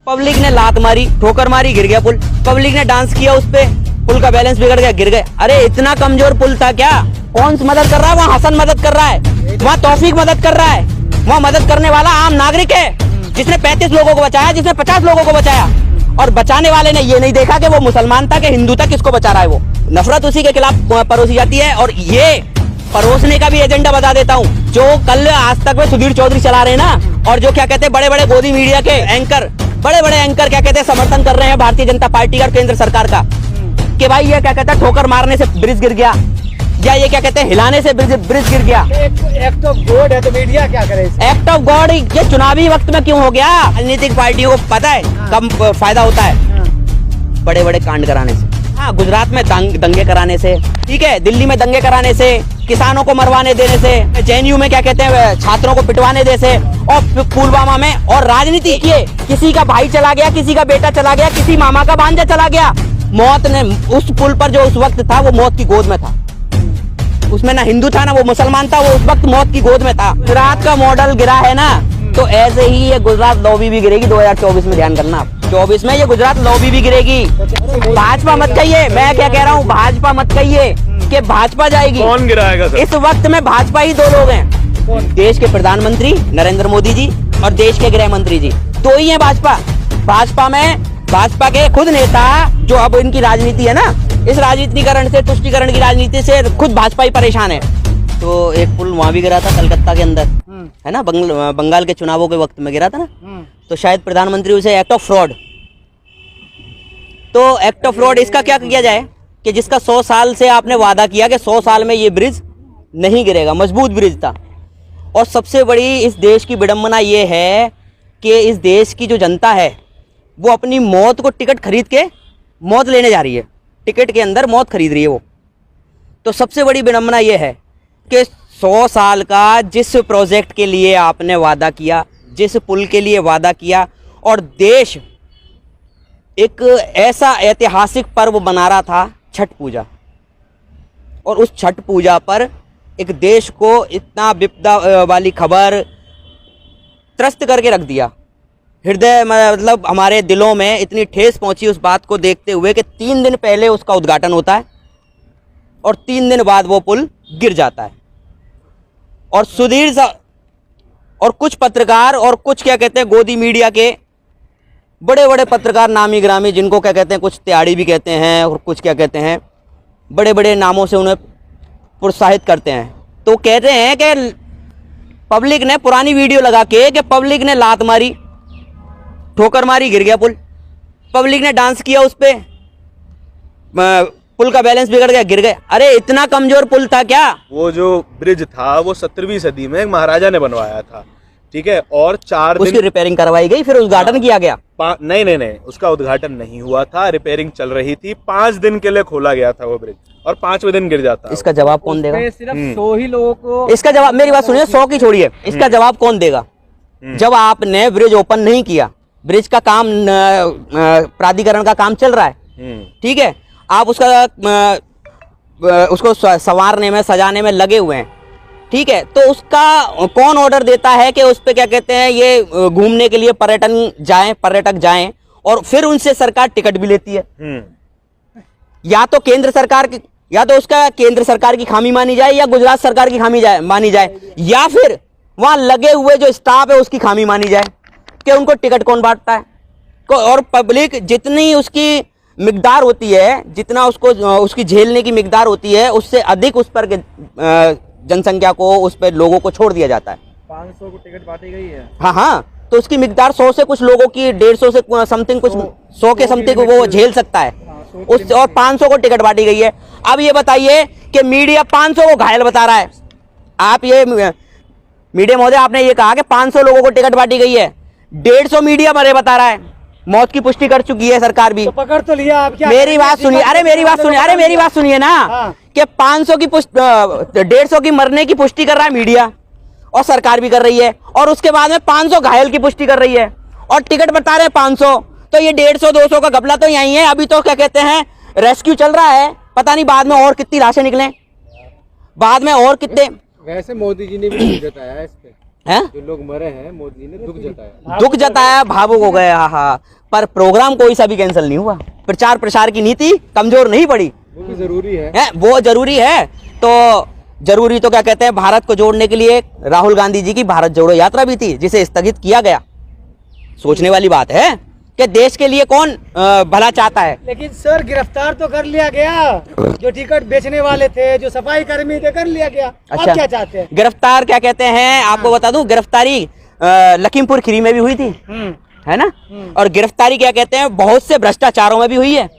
Public ने लात मारी, ठोकर मारी, गिर गया पुल। पब्लिक ने डांस किया उस पे, पुल का बैलेंस बिगड़ गया, गिर गए। अरे इतना कमजोर पुल था क्या? कौन मदद कर रहा है? वहाँ हसन मदद कर रहा है, वहाँ तौफीक मदद कर रहा है। वहाँ मदद करने वाला आम नागरिक है, जिसने 35 लोगों को बचाया, जिसने 50 लोगों को बचाया। और बचाने वाले ने ये नहीं देखा कि वो मुसलमान था कि हिंदू था, किसको बचा रहा है। वो नफरत उसी के खिलाफ परोसी जाती है। और ये परोसने का भी एजेंडा बता देता हूँ, जो कल आज तक में सुधीर चौधरी चला रहे हैं ना, और जो क्या कहते हैं बड़े बड़े गोदी मीडिया के एंकर, बड़े बड़े एंकर क्या कहते हैं समर्थन कर रहे हैं भारतीय जनता पार्टी का, केंद्र सरकार का, कि भाई ये क्या कहते हैं ठोकर मारने से ब्रिज गिर गया, या ये क्या कहते हैं हिलाने से ब्रिज गिर गया। एक्ट ऑफ गॉड है तो मीडिया क्या करे? एक्ट ऑफ गॉड ये चुनावी वक्त में क्यों हो गया? राजनीतिक पार्टियों को पता है कम फायदा होता है बड़े बड़े कांड कराने से। हाँ, गुजरात में दंगे कराने से, ठीक है, दिल्ली में दंगे कराने से, किसानों को मरवाने देने से, जेएनयू में क्या कहते हैं छात्रों को पिटवाने देने से, और पुलवामा में। और राजनीति ये किसी का भाई चला गया, किसी का बेटा चला गया, किसी मामा का भांजा चला गया, मौत ने उस पुल पर जो उस वक्त था वो मौत की गोद में था। उसमें ना हिंदू था ना वो मुसलमान था, वो उस वक्त मौत की गोद में था। गुजरात का मॉडल गिरा है ना, तो ऐसे ही ये गुजरात लॉबी भी गिरेगी 2024 में। ध्यान करना, 24 में ये गुजरात लॉबी भी गिरेगी। भाजपा मत कहिए, मैं क्या कह रहा हूँ, भाजपा मत कहिए कि भाजपा जाएगी। कौन गिराएगा सर? इस वक्त में भाजपा ही दो लोग हैं, देश के प्रधानमंत्री नरेंद्र मोदी जी और देश के गृह मंत्री जी, दो ही है भाजपा। भाजपा में भाजपा के खुद नेता, जो अब इनकी राजनीति है ना, इस राजनीतिकरण से, तुष्टीकरण की राजनीति से खुद भाजपा ही परेशान है। तो एक पुल वहां भी गिरा था कलकत्ता के अंदर, है ना, बंगाल के चुनावों के वक्त में गिरा था ना, तो शायद प्रधानमंत्री उसे एक्ट ऑफ फ्रॉड। तो एक्ट ऑफ फ्रॉड इसका क्या किया जाए कि जिसका 100 साल से आपने वादा किया कि 100 साल में ये ब्रिज नहीं गिरेगा, मजबूत ब्रिज था। और सबसे बड़ी इस देश की विडंबना ये है कि इस देश की जो जनता है वो अपनी मौत को टिकट खरीद के मौत लेने जा रही है, टिकट के अंदर मौत खरीद रही है वो। तो सबसे बड़ी विडंबना ये है कि 100 साल का जिस प्रोजेक्ट के लिए आपने वादा किया, जिस पुल के लिए वादा किया, और देश एक ऐसा ऐतिहासिक पर्व मना रहा था छठ पूजा, और उस छठ पूजा पर एक देश को इतना विपदा वाली खबर त्रस्त करके रख दिया। हृदय मतलब हमारे दिलों में इतनी ठेस पहुंची उस बात को देखते हुए कि 3 दिन पहले उसका उद्घाटन होता है और 3 दिन बाद वो पुल गिर जाता है। और सुधीर सा और कुछ पत्रकार और कुछ क्या कहते हैं गोदी मीडिया के बड़े बड़े पत्रकार, नामी ग्रामी, जिनको क्या कहते हैं कुछ त्याड़ी भी कहते हैं और कुछ क्या कहते हैं बड़े बड़े नामों से उन्हें प्रोत्साहित करते हैं, तो कहते हैं कि पब्लिक ने पुरानी वीडियो लगा के कि पब्लिक ने लात मारी, ठोकर मारी, गिर गया पुल। पब्लिक ने डांस किया उस पे, पुल का बैलेंस बिगड़ गया, गिर गए। अरे इतना कमजोर पुल था क्या? वो जो ब्रिज था वो 17वीं सदी में एक महाराजा ने बनवाया था, ठीक है, और 4 दिन उसकी रिपेयरिंग करवाई गई, फिर उद्घाटन किया गया। नहीं, उसका उद्घाटन नहीं हुआ था, रिपेयरिंग चल रही थी, 5 दिन के लिए खोला गया था वो ब्रिज, और 5वें दिन गिर जाता। इसका जवाब कौन देगा? सिर्फ 100 ही लोगों को इसका जवाब, मेरी बात सुनिए, 100 की छोड़िए, इसका जवाब कौन देगा? जब आपने ब्रिज ओपन नहीं किया, ब्रिज का काम प्राधिकरण का काम चल रहा है, ठीक है, आप उसको संवारने में, सजाने में लगे हुए हैं, ठीक है, तो उसका कौन ऑर्डर देता है कि उस पे क्या कहते हैं ये घूमने के लिए पर्यटक जाएं और फिर उनसे सरकार टिकट भी लेती है? या तो केंद्र सरकार की, या तो उसका केंद्र सरकार की खामी मानी जाए, या गुजरात सरकार की खामी मानी जाए, या फिर वहां लगे हुए जो स्टाफ है उसकी खामी मानी जाए कि उनको टिकट कौन बांटता है। और पब्लिक जितनी उसकी मिकदार होती है, जितना उसको उसकी झेलने की मिकदार होती है, उससे अधिक उस पर जनसंख्या को, उस पर लोगों को छोड़ दिया जाता है। 500 को टिकट बांटी गई है। हाँ, तो उसकी मिकदार 100 से कुछ लोगों की, 150 से समथिंग, कुछ 100 के समथिंग वो झेल सकता है उस, और 500 को टिकट बांटी गई है। अब ये बताइए कि मीडिया 500 को घायल बता रहा है। आप ये मीडिया महोदय, आपने ये कहा कि 500 लोगों को टिकट बांटी गई है, 150 मीडिया मरे बता रहा है, मौत की पुष्टि कर चुकी है सरकार भी। तो पकड़ तो लिया आप क्या? मेरी बात सुनिए, अरे मेरी बात सुनिए ना, कि 500 की 150 की मरने की पुष्टि कर रहा है मीडिया, और सरकार भी कर रही है, और उसके बाद में 500 घायल की पुष्टि कर रही है, और टिकट बता रहे हैं 500। तो ये 150-200 का घपला तो यही है। अभी तो क्या कहते हैं रेस्क्यू चल रहा है, पता नहीं बाद में और कितनी लाशें निकलें, बाद में और कितने। वैसे मोदी जी ने भी जताया है इस पे, हैं? जो लोग मरे हैं मोदी ने दुख जताया। दुख जताया, भावुक हो गए, हाँ, पर प्रोग्राम कोई सा भी कैंसिल नहीं हुआ। प्रचार प्रसार की नीति कमजोर नहीं पड़ी वो भी जरूरी है। वो जरूरी है। तो जरूरी तो क्या कहते हैं, भारत को जोड़ने के लिए राहुल गांधी जी की भारत जोड़ो यात्रा भी थी, जिसे स्थगित किया गया। सोचने वाली बात है कि देश के लिए कौन भला चाहता है। लेकिन सर गिरफ्तार तो कर लिया गया, जो टिकट बेचने वाले थे, जो सफाई कर्मी थे, कर लिया गया। अच्छा, आप क्या चाहते हैं? गिरफ्तार क्या कहते हैं, आपको बता दूं, गिरफ्तारी लखीमपुर खीरी में भी हुई थी, है ना। और गिरफ्तारी क्या कहते हैं, बहुत से भ्रष्टाचारों में भी हुई है।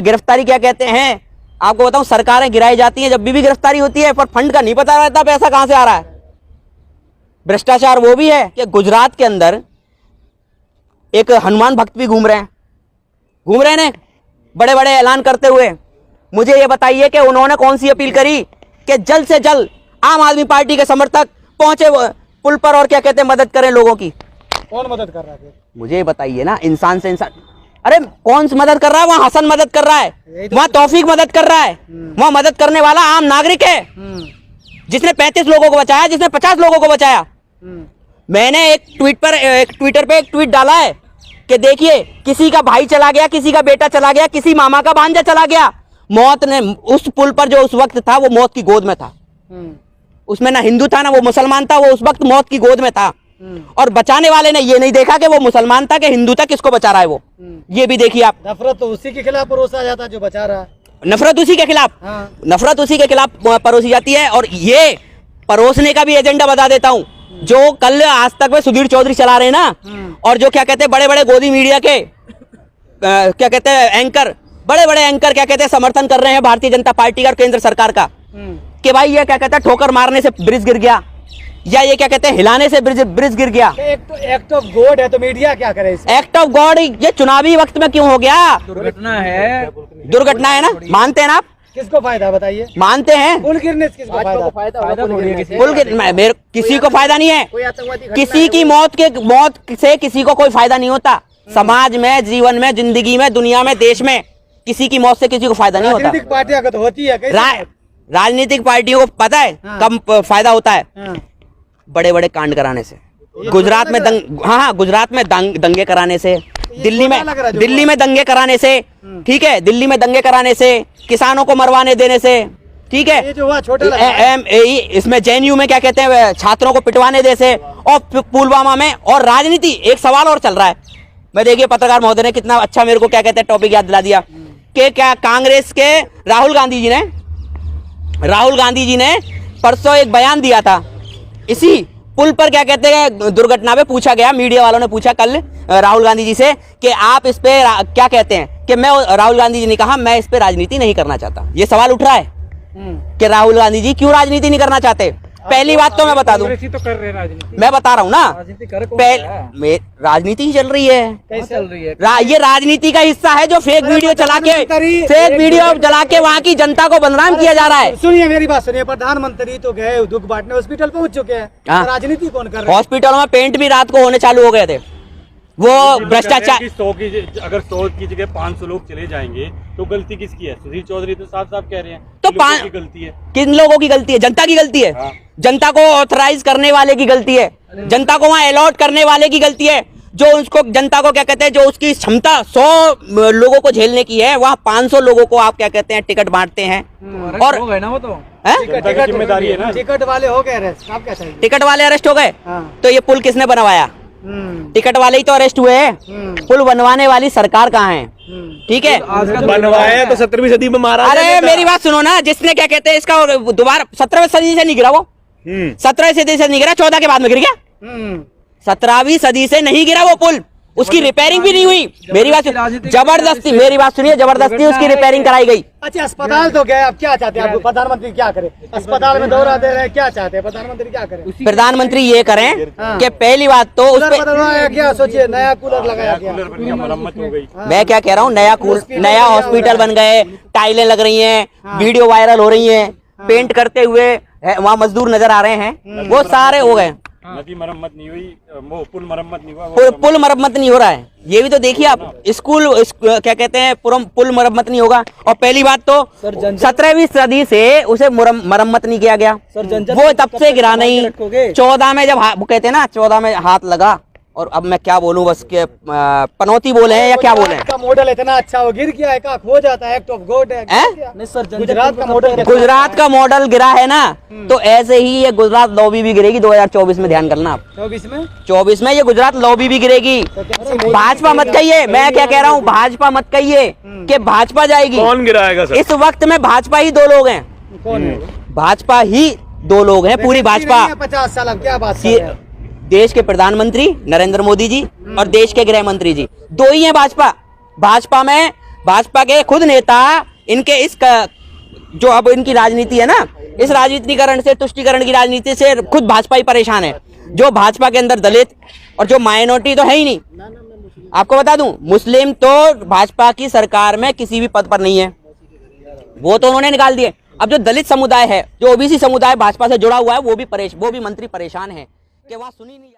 गिरफ्तारी क्या कहते हैं, आपको बताऊं, सरकारें गिराई जाती हैं जब भी गिरफ्तारी होती है, पर फंड का नहीं पता रहता पैसा कहां से आ रहा है। भ्रष्टाचार वो भी है कि गुजरात के अंदर एक हनुमान भक्त भी घूम रहे हैं ना, बड़े बड़े ऐलान करते हुए। मुझे ये बताइए कि उन्होंने कौन सी अपील करी कि जल्द से जल्द आम आदमी पार्टी के समर्थक पहुंचे पुल पर और क्या कहते हैं, मदद करें लोगों की। कौन मदद कर रहा है? मुझे ये बताइए ना, इंसान से इंसान, अरे कौन सी मदद कर रहा है? वहां हसन मदद कर रहा है, वहां तौफीक मदद कर रहा है, वहां मदद करने वाला आम नागरिक है, जिसने 35 लोगों को बचाया, जिसने 50 लोगों को बचाया। मैंने एक ट्विटर पे एक ट्वीट डाला है कि देखिए, किसी का भाई चला गया, किसी का बेटा चला गया, किसी मामा का भांजा चला गया, मौत ने उस पुल पर जो उस वक्त था वो मौत की गोद में था। उसमें ना हिंदू था ना वो मुसलमान था, वो उस वक्त मौत की गोद में था। और बचाने वाले ने ये नहीं देखा कि वो मुसलमान था कि हिंदू था, किसको बचा रहा है वो, ये भी देखिए आप। नफरत तो उसी के खिलाफ परोसा जाता है जो बचा रहा है। नफरत उसी के खिलाफ, नफरत उसी के खिलाफ परोसी जाती है। और ये परोसने का भी एजेंडा बता देता हूं, जो कल आज तक में सुधीर चौधरी चला रहे हैं ना, और जो क्या कहते हैं बड़े बड़े गोदी मीडिया के क्या कहते हैं एंकर, बड़े बड़े एंकर क्या कहते हैं समर्थन कर रहे हैं भारतीय जनता पार्टी का और केंद्र सरकार का, कि भाई ये क्या कहते हैं ठोकर मारने से ब्रिज गिर गया, या ये क्या कहते हैं हिलाने से ब्रिज गिर गया। एक्ट ऑफ गॉड है तो मीडिया क्या करे? एक्ट ऑफ गॉड ये चुनावी वक्त में क्यों हो गया? दुर्घटना है, दुर्घटना है ना, मानते हैं ना आप? किसको फायदा बताइए? मानते हैं पुल गिरने से किसको फायदा? पुल मेरे किसी को फायदा नहीं है, किसी की मौत से किसी को कोई फायदा नहीं होता। समाज में, जीवन में, जिंदगी में, दुनिया में, देश में किसी की मौत से किसी को फायदा नहीं होता। राजनीतिक पार्टियां तो होती है, राजनीतिक पार्टियों को पता है कम फायदा होता है बड़े बड़े कांड कराने से, गुजरात में गुजरात में दंगे कराने से, दिल्ली में दंगे कराने से, ठीक है, दिल्ली में दंगे कराने से, किसानों को मरवाने देने से, ठीक है, ये जो हुआ छोटा इसमें जेएनयू में क्या कहते हैं छात्रों को पिटवाने दे से, और पुलवामा में। और राजनीति, एक सवाल और चल रहा है, मैं देखिए पत्रकार महोदय ने कितना अच्छा मेरे को क्या कहते हैं टॉपिक याद दिला दिया कि क्या कांग्रेस के राहुल गांधी जी ने परसों एक बयान दिया था इसी पुल पर, क्या कहते हैं दुर्घटना में। पूछा गया, मीडिया वालों ने पूछा कल राहुल गांधी जी से कि आप इस पे क्या कहते हैं, कि मैं, राहुल गांधी जी ने कहा मैं इस पे राजनीति नहीं करना चाहता। ये सवाल उठ रहा है कि राहुल गांधी जी क्यों राजनीति नहीं करना चाहते। पहली बात तो मैं बता दूं, तो कर रहे राजनीति, मैं बता रहा हूं ना, राजनीति ही चल रही है। कैसे चल रही है? ये राजनीति का हिस्सा है जो फेक वीडियो चला के वहां की जनता को बदनाम किया जा रहा है। सुनिए मेरी बात सुनिए, प्रधानमंत्री तो गए दुख बांटने, हॉस्पिटल पहुंच चुके हैं, राजनीति कौन कर रहा है? हॉस्पिटलों में पेंट भी रात को होने चालू हो गए थे। वो भ्रष्टाचार, 100 की जगह 500 लोग चले जाएंगे तो गलती किसकी है? सुधीर चौधरी तो साफ साफ कह रहे हैं तो की गलती है। किन लोगों की गलती है? जनता की गलती है। हाँ। जनता को ऑथराइज करने वाले की गलती है, जनता को वहां अलॉट करने वाले की गलती है, जो उसको जनता को क्या कहते हैं, जो उसकी क्षमता 100 लोगों को झेलने की है, वहां 500 लोगों को आप क्या कहते हैं टिकट बांटते हैं। और हो गए ना वो तो, टिकट जिम्मेदारी है ना, टिकट वाले हो गए अरेस्ट। आप क्या चाहिए? टिकट वाले अरेस्ट हो गए, तो ये पुल किसने बनवाया? टिकट वाले ही तो अरेस्ट हुए हैं, पुल बनवाने वाली सरकार कहाँ है? ठीक है, बनवाया तो 17वीं सदी में मारा। अरे मेरी बात सुनो ना, जिसने क्या कहते हैं इसका दोबारा 17वीं सदी से नहीं गिरा वो, 17वीं सदी से नहीं गिरा, 14 के बाद में गिर गया। 17वीं सदी से नहीं गिरा वो पुल, उसकी रिपेयरिंग भी नहीं हुई। मेरी बात जबरदस्ती, मेरी बात सुनिए, जबरदस्ती उसकी रिपेयरिंग कराई गई। अच्छा, अस्पताल तो गए, अब क्या चाहते हैं आप? प्रधानमंत्री क्या करे? अस्पताल में दौरा दे रहे हैं, क्या चाहते हैं प्रधानमंत्री क्या करे? प्रधानमंत्री ये करें कि पहली बात तो उस पे क्या सोचिए, नया कूलर लगाया गया, मरम्मत हो गई। मैं क्या कह रहा हूँ, नया हॉस्पिटल बन गए, टाइलें लग रही हैं, वीडियो वायरल हो रही हैं, पेंट करते हुए वहाँ मजदूर नजर आ रहे हैं, वो सारे हो गए। नदी मरम्मत नहीं हुई, वो पुल मरम्मत नहीं हुआ, वो पुल मरम्मत नहीं हो रहा है, ये भी तो देखिए आप। क्या कहते हैं, पुल मरम्मत नहीं होगा। और पहली बात तो 17वीं सदी से उसे मरम्मत नहीं किया गया, वो तब से गिरा नहीं। 14 में जब वो कहते हैं ना 14 में हाथ लगा, और अब मैं क्या बोलूं, बस के पनौती बोले हैं या क्या बोले हैं। का मॉडल इतना अच्छा, वो गिर गया है, का खो जाता है, एक्ट ऑफ गॉड है। गुजरात का मॉडल, गुजरात का मॉडल गिरा है ना, तो ऐसे ही ये गुजरात लॉबी भी गिरेगी 2024 में, ध्यान करना आप। 24 में ये गुजरात लॉबी भी गिरेगी। भाजपा मत कहिए, मैं क्या कह रहा हूँ, भाजपा मत कहिए कि भाजपा जाएगी। कौन गिराएगा सर? इस वक्त में भाजपा ही 2 लोग हैं, कौन है? भाजपा ही 2 लोग हैं, पूरी भाजपा। 50 साल, अब क्या बात कर रहे हैं? देश के प्रधानमंत्री नरेंद्र मोदी जी और देश के गृह मंत्री जी 2 ही हैं भाजपा में। भाजपा के खुद नेता इनके जो अब इनकी राजनीति है ना, इस राजनीतिकरण से, तुष्टीकरण की राजनीति से खुद भाजपा ही परेशान है। जो भाजपा के अंदर दलित और जो माइनॉरिटी तो है ही नहीं। आपको बता दूं, मुस्लिम तो भाजपा की सरकार में किसी भी पद पर नहीं है, वो तो उन्होंने निकाल दिए। अब जो दलित समुदाय है, जो ओबीसी समुदाय भाजपा से जुड़ा हुआ है, वो भी मंत्री परेशान है कि वहां सुनी नहीं।